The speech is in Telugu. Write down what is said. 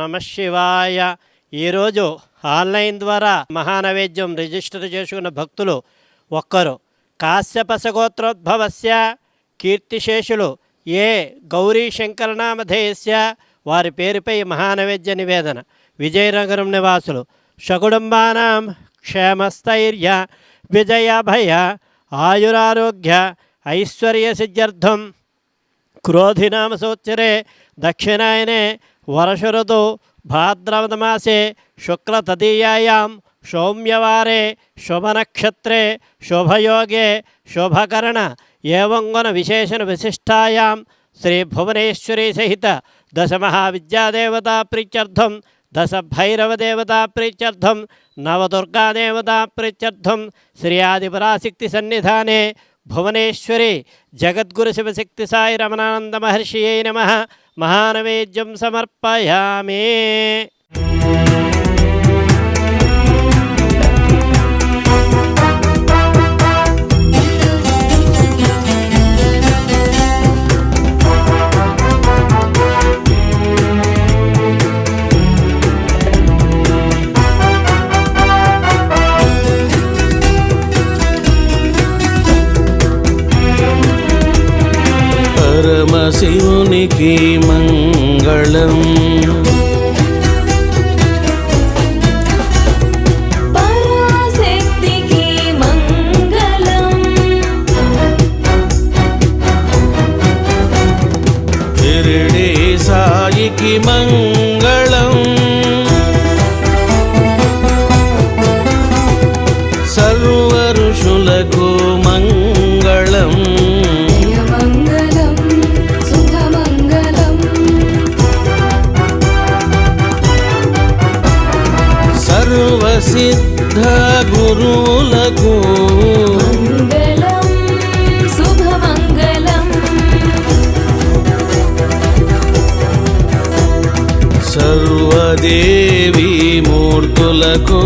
నమః శివాయ. ఈరోజు ఆన్లైన్ ద్వారా మహానైవేద్యం రిజిస్టర్ చేసుకున్న భక్తులు ఒక్కరు. కాశ్యపసగోత్రోద్భవస్య కీర్తిశేషులు ఏ గౌరీ శంకరనామధేయస్య వారి పేరుపై మహానైవేద్య నివేదన. విజయనగరం నివాసులు సకుటుంబానాం క్షేమస్థైర్య విజయభయ ఆయురారోగ్య ఐశ్వర్య సిద్ధ్యర్థం క్రోధినామ సంవత్సరే దక్షిణాయనే వర్షఋతు భాద్రపదమాసే శుక్లతదీయాయాం సౌమ్యవారే శుభనక్షత్రే శుభయోగే శుభకరణ ఏవంగుణ విశేషణ విశిష్టాయాం శ్రీ భువనేశ్వరీ సహిత దశ మహావిద్యాదేవతా ప్రీత్యర్థం దశ భైరవదేవతా ప్రీత్యర్థం నవదుర్గాదేవతా ప్రీత్యర్థం శ్రీ ఆదిపరాశక్తి సన్నిధానే భువనేశ్వరి జగద్గురు శివశక్తి సాయి రమణానంద మహర్షియై నమః మహానైవేద్యం సమర్పయామి. పరమశివునికి మంగళం, పరాశక్తికి మంగళం, షిరిడి సాయికి మంగళం, సర్వ ఋషులకు మంగళం, జయమంగళం శుభమంగళం, సర్వసిద్ధ గురువులకు మంగళం శుభమంగళం, సర్వదేవీ మూర్తులకు